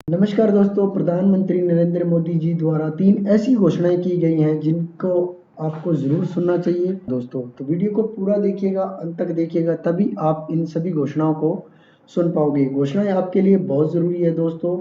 नमस्कार दोस्तों, प्रधानमंत्री नरेंद्र मोदी जी द्वारा 3 ऐसी घोषणाएं की गई हैं जिनको आपको ज़रूर सुनना चाहिए दोस्तों। तो वीडियो को पूरा देखिएगा, अंत तक देखिएगा, तभी आप इन सभी घोषणाओं को सुन पाओगे। घोषणाएं आपके लिए बहुत ज़रूरी है दोस्तों।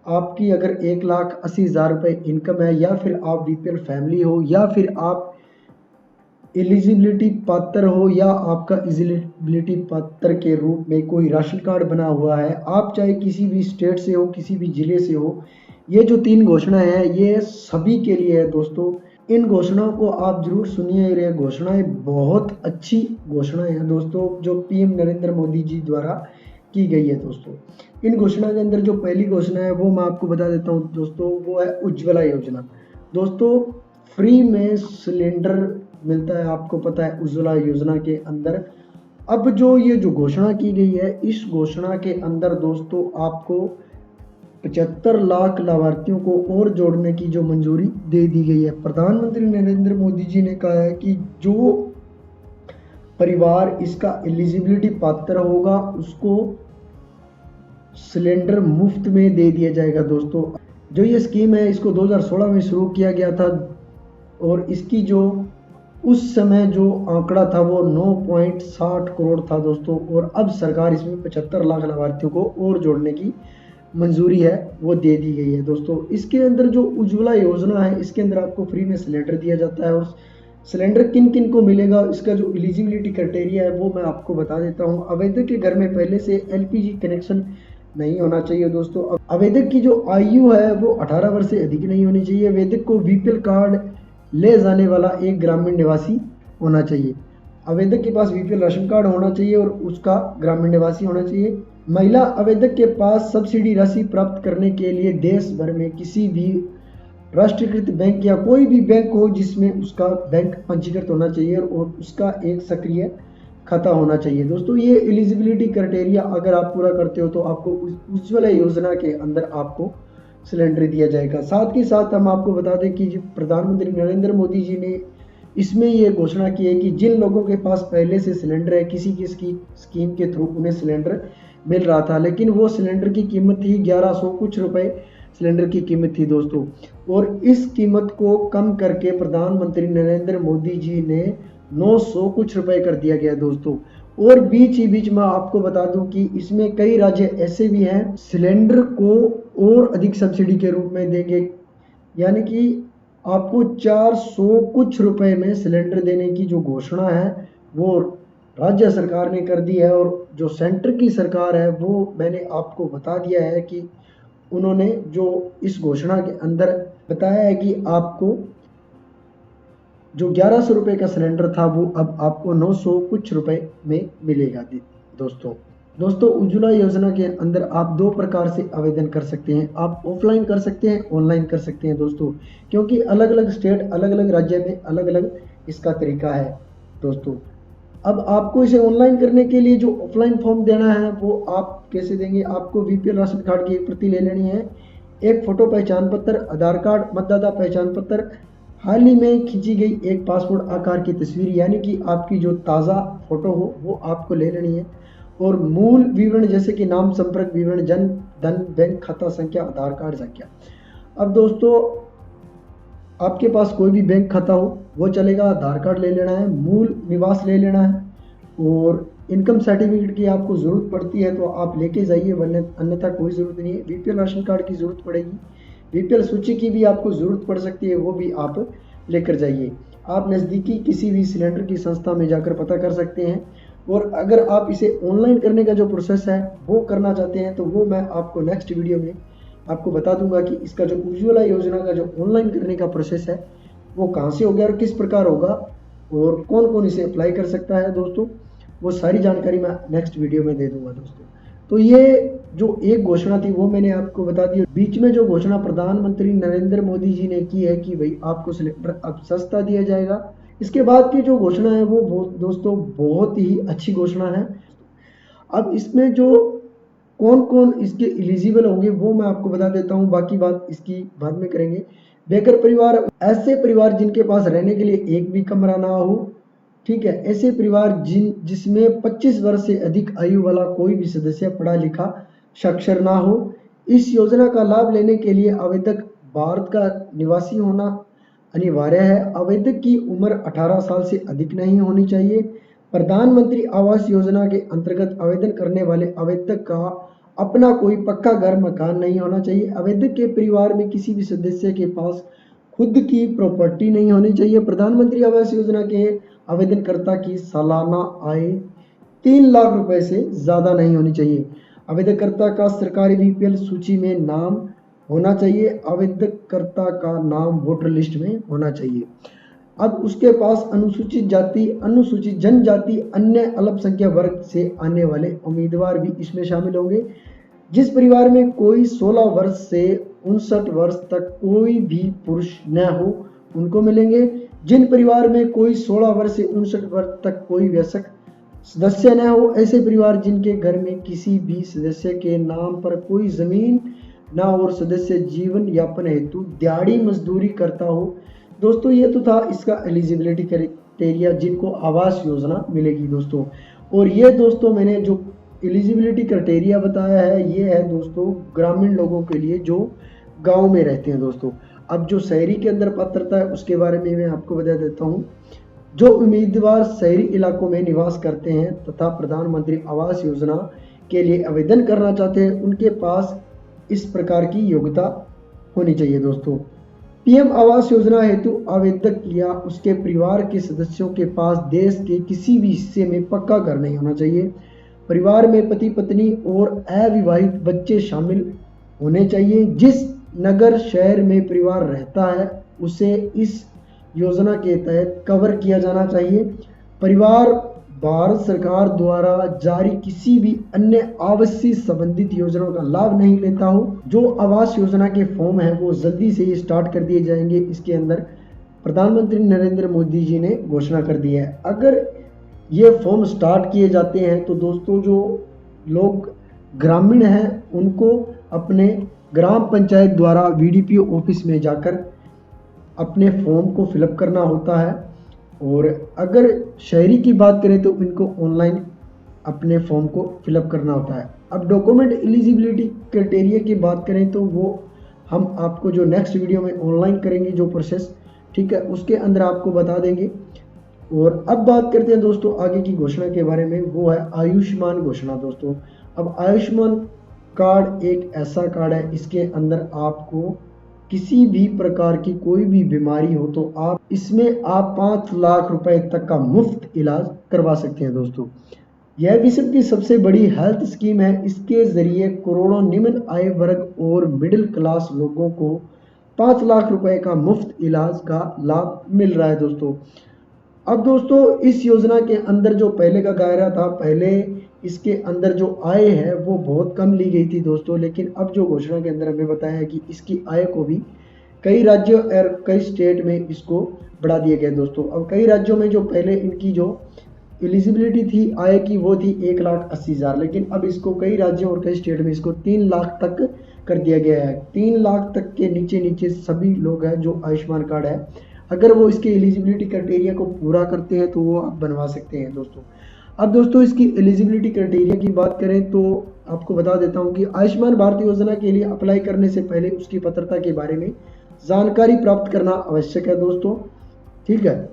आपकी अगर 1,80,000 रुपये इनकम है, या फिर आप बीपीएल फैमिली हो, या फिर आप एलिजिबिलिटी पात्र हो, या आपका एलिजिबिलिटी पात्र के रूप में कोई राशन कार्ड बना हुआ है, आप चाहे किसी भी स्टेट से हो, किसी भी ज़िले से हो, ये जो 3 घोषणाएं हैं ये सभी के लिए है दोस्तों। इन घोषणाओं को आप जरूर सुनिए। ये घोषणाएं बहुत अच्छी घोषणाएं हैं दोस्तों, जो पीएम नरेंद्र मोदी जी द्वारा की गई है दोस्तों। इन घोषणा के अंदर जो पहली घोषणा है वो मैं आपको बता देता हूँ दोस्तों, वो है उज्ज्वला योजना। दोस्तों, फ्री में सिलेंडर मिलता है, आपको पता है उज्ज्वला योजना के अंदर। अब ये जो घोषणा की गई है, इस घोषणा के अंदर दोस्तों आपको 75 लाख लाभार्थियों को और जोड़ने की जो मंजूरी दे दी गई है। प्रधानमंत्री नरेंद्र मोदी जी ने कहा है कि जो परिवार इसका एलिजिबिलिटी पात्र होगा उसको सिलेंडर मुफ्त में दे दिया जाएगा दोस्तों। जो ये स्कीम है इसको 2016 में शुरू किया गया था, और इसकी जो उस समय जो आंकड़ा था वो 9.60 करोड़ था दोस्तों, और अब सरकार इसमें 75 लाख लाभार्थियों को और जोड़ने की मंजूरी है वो दे दी गई है दोस्तों। इसके अंदर जो उज्ज्वला योजना है, इसके अंदर आपको फ्री में सिलेंडर दिया जाता है। और सिलेंडर किन किन को मिलेगा, इसका जो एलिजिबिलिटी क्राइटेरिया है वो मैं आपको बता देता हूँ। आवेदक के घर में पहले से एलपीजी कनेक्शन नहीं होना चाहिए दोस्तों। आवेदक की जो आयु है वो 18 वर्ष से अधिक नहीं होनी चाहिए। आवेदक को बीपीएल कार्ड ले जाने वाला एक ग्रामीण निवासी होना चाहिए। आवेदक के पास बीपीएल राशन कार्ड होना चाहिए और उसका ग्रामीण निवासी होना चाहिए। महिला आवेदक के पास सब्सिडी राशि प्राप्त करने के लिए देश भर में किसी भी राष्ट्रीयकृत बैंक या कोई भी बैंक हो जिसमें उसका बैंक पंजीकृत होना चाहिए और उसका एक सक्रिय खाता होना चाहिए दोस्तों। ये एलिजिबिलिटी क्राइटेरिया अगर आप पूरा करते हो तो आपको उज्ज्वला योजना के अंदर आपको सिलेंडर दिया जाएगा। साथ ही साथ हम आपको बता दें कि प्रधानमंत्री नरेंद्र मोदी जी ने इसमें ये घोषणा की है कि जिन लोगों के पास पहले से सिलेंडर है, किसी की स्कीम के थ्रू उन्हें सिलेंडर मिल रहा था, लेकिन वो सिलेंडर की कीमत थी 1100 कुछ रुपए सिलेंडर की कीमत थी दोस्तों। और इस कीमत को कम करके प्रधानमंत्री नरेंद्र मोदी जी ने 900 कुछ रुपए कर दिया गया दोस्तों। और बीच में आपको बता दूं कि इसमें कई राज्य ऐसे भी हैं सिलेंडर को और अधिक सब्सिडी के रूप में देंगे, यानी कि आपको 400 कुछ रुपए में सिलेंडर देने की जो घोषणा है वो राज्य सरकार ने कर दी है। और जो सेंटर की सरकार है वो मैंने आपको बता दिया है कि उन्होंने जो इस घोषणा के अंदर बताया है कि आपको जो 1100 रुपये का सिलेंडर था वो अब आपको 900 कुछ रुपए में मिलेगा दोस्तों। उज्ज्वला योजना के अंदर आप 2 प्रकार से आवेदन कर सकते हैं। आप ऑफलाइन कर सकते हैं, ऑनलाइन कर सकते हैं दोस्तों, क्योंकि अलग अलग स्टेट, अलग अलग राज्य में अलग अलग इसका तरीका है दोस्तों। अब आपको इसे ऑनलाइन करने के लिए जो ऑफलाइन फॉर्म देना है वो आप कैसे देंगे। आपको बीपीएल राशन कार्ड की एक प्रति ले लेनी है, एक फोटो पहचान पत्र, आधार कार्ड, मतदाता पहचान पत्र, हाल ही में खींची गई एक पासपोर्ट आकार की तस्वीर, यानी कि आपकी जो ताज़ा फोटो हो वो आपको ले लेनी है। और मूल विवरण जैसे कि नाम, संपर्क विवरण, जन धन, बैंक खाता संख्या, आधार कार्ड संख्या। अब दोस्तों आपके पास कोई भी बैंक खाता हो वो चलेगा, आधार कार्ड ले लेना है, मूल निवास ले लेना है, और इनकम सर्टिफिकेट की आपको ज़रूरत पड़ती है तो आप लेके जाइए, वरना अन्यथा कोई ज़रूरत नहीं है। बीपीएल राशन कार्ड की ज़रूरत पड़ेगी, बीपीएल सूची की भी आपको ज़रूरत पड़ सकती है, वो भी आप लेकर जाइए। आप नज़दीकी किसी भी सिलेंडर की संस्था में जाकर पता कर सकते हैं। और अगर आप इसे ऑनलाइन करने का जो प्रोसेस है वो करना चाहते हैं तो वो मैं आपको नेक्स्ट वीडियो में आपको बता दूंगा कि इसका जो उज्ज्वला योजना का जो ऑनलाइन करने का प्रोसेस है वो कहाँ से होगा और किस प्रकार होगा और कौन कौन इसे अप्लाई कर सकता है दोस्तों। वो सारी जानकारी मैं नेक्स्ट वीडियो में दे दूंगा दोस्तों। तो ये जो एक घोषणा थी वो मैंने आपको बता दी। बीच में जो घोषणा प्रधानमंत्री नरेंद्र मोदी जी ने की है कि भाई आपको सिलेंडर अब सस्ता दिया जाएगा, इसके बाद की जो घोषणा है वो दोस्तों बहुत ही अच्छी घोषणा है। अब इसमें जो कौन कौन इसके एलिजिबल होंगे वो मैं आपको बता देता हूँ, बाकी बात इसकी बाद में करेंगे। बेघर परिवार, ऐसे परिवार जिनके पास रहने के लिए एक भी कमरा ना हो, ठीक है, ऐसे परिवार जिसमें 25 वर्ष से अधिक आयु वाला कोई भी सदस्य पढ़ा लिखा साक्षर ना हो, इस योजना का लाभ लेने के लिए आवेदक भारत का निवासी होना अनिवार्य है। आवेदक की उम्र 18 साल से अधिक नहीं होनी चाहिए। प्रधानमंत्री आवास योजना के अंतर्गत आवेदन करने वाले आवेदक का अपना कोई पक्का घर मकान नहीं होना चाहिए। आवेदक के परिवार में किसी भी सदस्य के पास खुद की प्रॉपर्टी नहीं होनी चाहिए। प्रधानमंत्री आवास योजना के आवेदनकर्ता की सालाना आय 3 लाख रुपए से ज़्यादा नहीं होनी चाहिए। आवेदनकर्ता का सरकारी बीपीएल सूची में नाम होना चाहिए। आवेदनकर्ता का नाम वोटर लिस्ट में होना चाहिए। अब उसके पास अनुसूचित जाति, अनुसूचित जनजाति, अन्य अल्पसंख्यक वर्ग से आने वाले उम्मीदवार भी इसमें शामिल होंगे। जिस परिवार में कोई 16 वर्ष से 59 वर्ष तक कोई भी पुरुष न हो उनको मिलेंगे। जिन परिवार में कोई 16 वर्ष से 59 वर्ष तक कोई वयस्क सदस्य न हो, ऐसे परिवार जिनके घर में किसी भी सदस्य के नाम पर कोई जमीन न और सदस्य जीवन यापन हेतु दिहाड़ी मजदूरी करता हो। दोस्तों ये तो था इसका एलिजिबिलिटी क्राइटेरिया जिनको आवास योजना मिलेगी दोस्तों। और ये दोस्तों मैंने जो एलिजिबिलिटी क्राइटेरिया बताया है ये है दोस्तों ग्रामीण लोगों के लिए जो गांव में रहते हैं दोस्तों। अब जो शहरी के अंदर पात्रता है उसके बारे में मैं आपको बता देता हूँ। जो उम्मीदवार शहरी इलाकों में निवास करते हैं तथा प्रधानमंत्री आवास योजना के लिए आवेदन करना चाहते हैं उनके पास इस प्रकार की योग्यता होनी चाहिए दोस्तों। पीएम आवास योजना हेतु आवेदक या उसके परिवार के सदस्यों के पास देश के किसी भी हिस्से में पक्का घर नहीं होना चाहिए। परिवार में पति पत्नी और अविवाहित बच्चे शामिल होने चाहिए। जिस नगर शहर में परिवार रहता है उसे इस योजना के तहत कवर किया जाना चाहिए। परिवार भारत सरकार द्वारा जारी किसी भी अन्य आवासीय संबंधित योजनाओं का लाभ नहीं लेता हो। जो आवास योजना के फॉर्म है वो जल्दी से ही स्टार्ट कर दिए जाएंगे। इसके अंदर प्रधानमंत्री नरेंद्र मोदी जी ने घोषणा कर दी है। अगर ये फॉर्म स्टार्ट किए जाते हैं तो दोस्तों जो लोग ग्रामीण हैं उनको अपने ग्राम पंचायत द्वारा वीडीपीओ ऑफिस में जाकर अपने फॉर्म को फिलअप करना होता है। और अगर शहरी की बात करें तो इनको ऑनलाइन अपने फॉर्म को फिलअप करना होता है। अब डॉक्यूमेंट एलिजिबिलिटी क्राइटेरिया की बात करें तो वो हम आपको जो नेक्स्ट वीडियो में ऑनलाइन करेंगे जो प्रोसेस, ठीक है, उसके अंदर आपको बता देंगे। और अब बात करते हैं दोस्तों आगे की घोषणा के बारे में, वो है आयुष्मान घोषणा दोस्तों। अब आयुष्मान कार्ड एक ऐसा कार्ड है इसके अंदर आपको किसी भी प्रकार की कोई भी बीमारी हो तो आप इसमें 5 लाख रुपए तक का मुफ्त इलाज करवा सकते हैं दोस्तों। यह विश्व की सबसे बड़ी हेल्थ स्कीम है। इसके जरिए करोड़ों निम्न आय वर्ग और मिडिल क्लास लोगों को 5 लाख रुपए का मुफ्त इलाज का लाभ मिल रहा है दोस्तों। अब दोस्तों इस योजना के अंदर जो पहले का दायरा था, पहले इसके अंदर जो आय है वो बहुत कम ली गई थी दोस्तों, लेकिन अब जो घोषणा के अंदर हमें बताया है कि इसकी आय को भी कई राज्यों और कई स्टेट में इसको बढ़ा दिया गया दोस्तों। अब कई राज्यों में जो पहले इनकी जो एलिजिबिलिटी थी आय की वो थी 1,80,000, लेकिन अब इसको कई राज्यों और कई स्टेट में इसको 3 लाख तक कर दिया गया है। 3 लाख तक के नीचे सभी लोग हैं जो आयुष्मान कार्ड है, अगर वो इसके एलिजिबिलिटी क्राइटेरिया को पूरा करते हैं तो वो आप बनवा सकते हैं दोस्तों। अब दोस्तों इसकी एलिजिबिलिटी क्राइटेरिया की बात करें तो आपको बता देता हूं कि आयुष्मान भारत योजना के लिए अप्लाई करने से पहले उसकी पात्रता के बारे में जानकारी प्राप्त करना आवश्यक है दोस्तों, ठीक है।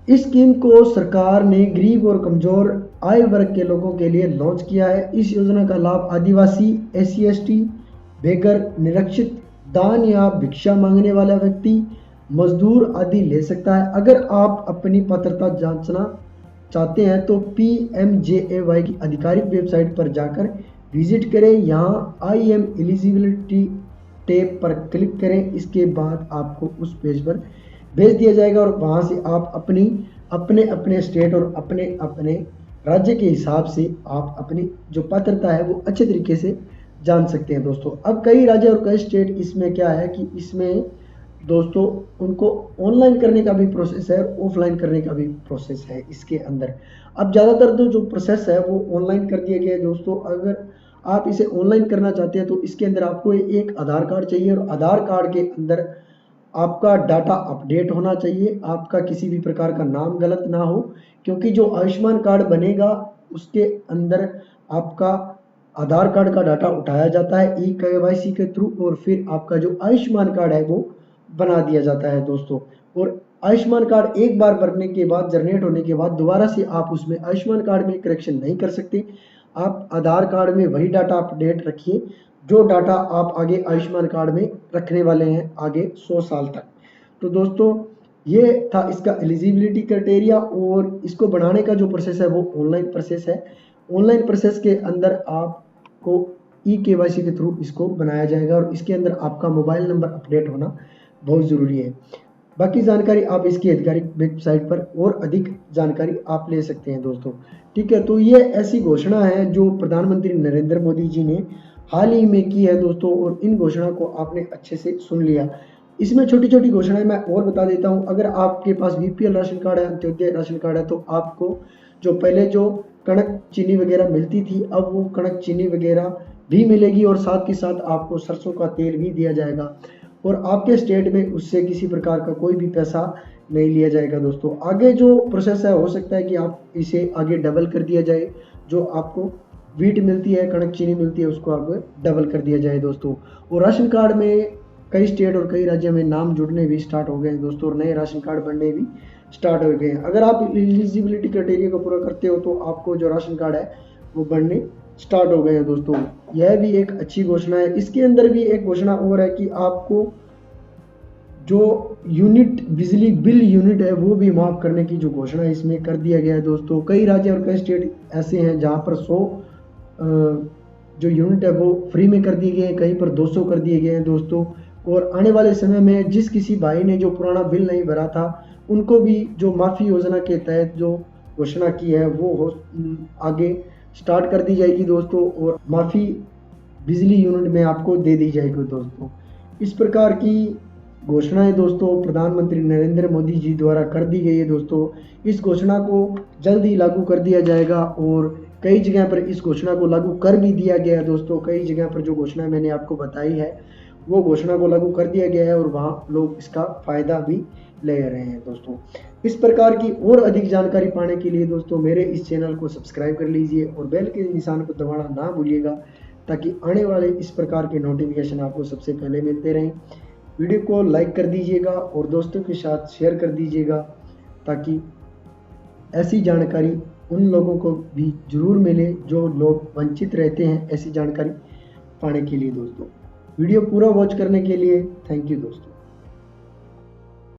इस स्कीम को सरकार ने गरीब और कमजोर आय वर्ग के लोगों के लिए लॉन्च किया है। इस योजना का लाभ आदिवासी, SC/ST, बेघर, निरक्षित, दान या भिक्षा मांगने वाला व्यक्ति, मजदूर आदि ले सकता है। अगर आप अपनी पात्रता जांचना चाहते हैं तो PMJAY की आधिकारिक वेबसाइट पर जाकर विजिट करें। यहाँ I am एलिजिबिलिटी टैब पर क्लिक करें। इसके बाद आपको उस पेज पर भेज दिया जाएगा और वहाँ से आप अपने स्टेट और अपने राज्य के हिसाब से आप अपनी जो पात्रता है वो अच्छे तरीके से जान सकते हैं दोस्तों। अब कई राज्य और कई स्टेट इसमें क्या है कि इसमें दोस्तों उनको ऑनलाइन करने का भी प्रोसेस है, ऑफलाइन करने का भी प्रोसेस है इसके अंदर। अब ज़्यादातर तो जो प्रोसेस है वो ऑनलाइन कर दिया गया है दोस्तों। अगर आप इसे ऑनलाइन करना चाहते हैं तो इसके अंदर आपको एक आधार कार्ड चाहिए और आधार कार्ड के अंदर आपका डाटा अपडेट होना चाहिए, आपका किसी भी प्रकार का नाम गलत ना हो, क्योंकि जो आयुष्मान कार्ड बनेगा उसके अंदर आपका आधार कार्ड का डाटा उठाया जाता है ई-केवाईसी के थ्रू और फिर आपका जो आयुष्मान कार्ड है वो बना दिया जाता है दोस्तों। और आयुष्मान कार्ड एक बार बनने के बाद, जनरेट होने के बाद दोबारा से आप उसमें आयुष्मान कार्ड में करेक्शन नहीं कर सकते। आप आधार कार्ड में वही डाटा अपडेट रखिए जो डाटा आप आगे आयुष्मान कार्ड में रखने वाले हैं आगे 100 साल तक। तो दोस्तों ये था इसका एलिजिबिलिटी क्राइटेरिया, और इसको बनाने का जो प्रोसेस है वो ऑनलाइन प्रोसेस है। ऑनलाइन प्रोसेस के अंदर आपको ई-केवाईसी के थ्रू इसको बनाया जाएगा और इसके अंदर आपका मोबाइल नंबर अपडेट होना बहुत ज़रूरी है। बाकी जानकारी आप इसकी आधिकारिक वेबसाइट पर और अधिक जानकारी आप ले सकते हैं दोस्तों। ठीक है, तो ये ऐसी घोषणा है जो प्रधानमंत्री नरेंद्र मोदी जी ने हाल ही में की है दोस्तों, और इन घोषणा को आपने अच्छे से सुन लिया। इसमें छोटी छोटी घोषणाएं मैं और बता देता हूं। अगर आपके पास बीपीएल राशन कार्ड है, अंत्योदय राशन कार्ड है, तो आपको जो पहले जो कणक चीनी वगैरह मिलती थी, अब वो कणक चीनी वगैरह भी मिलेगी और साथ के साथ आपको सरसों का तेल भी दिया जाएगा और आपके स्टेट में उससे किसी प्रकार का कोई भी पैसा नहीं लिया जाएगा दोस्तों। आगे जो प्रोसेस है हो सकता है कि आप इसे आगे डबल कर दिया जाए, जो आपको वीट मिलती है, कणक चीनी मिलती है, उसको आगे डबल कर दिया जाए दोस्तों। और राशन कार्ड में कई स्टेट और कई राज्यों में नाम जुड़ने भी स्टार्ट हो गए हैं दोस्तों, और नए राशन कार्ड बनने भी स्टार्ट हो गए हैं। अगर आप एलिजिबिलिटी क्राइटेरिया को पूरा करते हो तो आपको जो राशन कार्ड है वो बनने स्टार्ट हो गए हैं दोस्तों। यह भी एक अच्छी घोषणा है। इसके अंदर भी एक घोषणा और है कि आपको जो यूनिट बिजली बिल यूनिट है वो भी माफ़ करने की जो घोषणा इसमें कर दिया गया है दोस्तों। कई राज्य और कई स्टेट ऐसे हैं जहाँ पर 100 जो यूनिट है वो फ्री में कर दिए गए हैं, कहीं पर 200 कर दिए गए हैं दोस्तों। और आने वाले समय में जिस किसी भाई ने जो पुराना बिल नहीं भरा था उनको भी जो माफ़ी योजना के तहत जो घोषणा की है वो आगे स्टार्ट कर दी जाएगी दोस्तों, और माफ़ी बिजली यूनिट में आपको दे दी जाएगी दोस्तों। इस प्रकार की घोषणाएं दोस्तों प्रधानमंत्री नरेंद्र मोदी जी द्वारा कर दी गई है दोस्तों। इस घोषणा को जल्द ही लागू कर दिया जाएगा और कई जगह पर इस घोषणा को लागू कर भी दिया गया है दोस्तों। कई जगह पर जो घोषणा मैंने आपको बताई है वो घोषणा को लागू कर दिया गया है और वहाँ लोग इसका फ़ायदा भी ले रहे हैं दोस्तों। इस प्रकार की और अधिक जानकारी पाने के लिए दोस्तों मेरे इस चैनल को सब्सक्राइब कर लीजिए और बेल के निशान को दबाना ना भूलिएगा, ताकि आने वाले इस प्रकार के नोटिफिकेशन आपको सबसे पहले मिलते रहें। वीडियो को लाइक कर दीजिएगा और दोस्तों के साथ शेयर कर दीजिएगा, ताकि ऐसी जानकारी उन लोगों को भी ज़रूर मिले जो लोग वंचित रहते हैं ऐसी जानकारी पाने के लिए दोस्तों। वीडियो पूरा वॉच करने के लिए थैंक यू दोस्तों।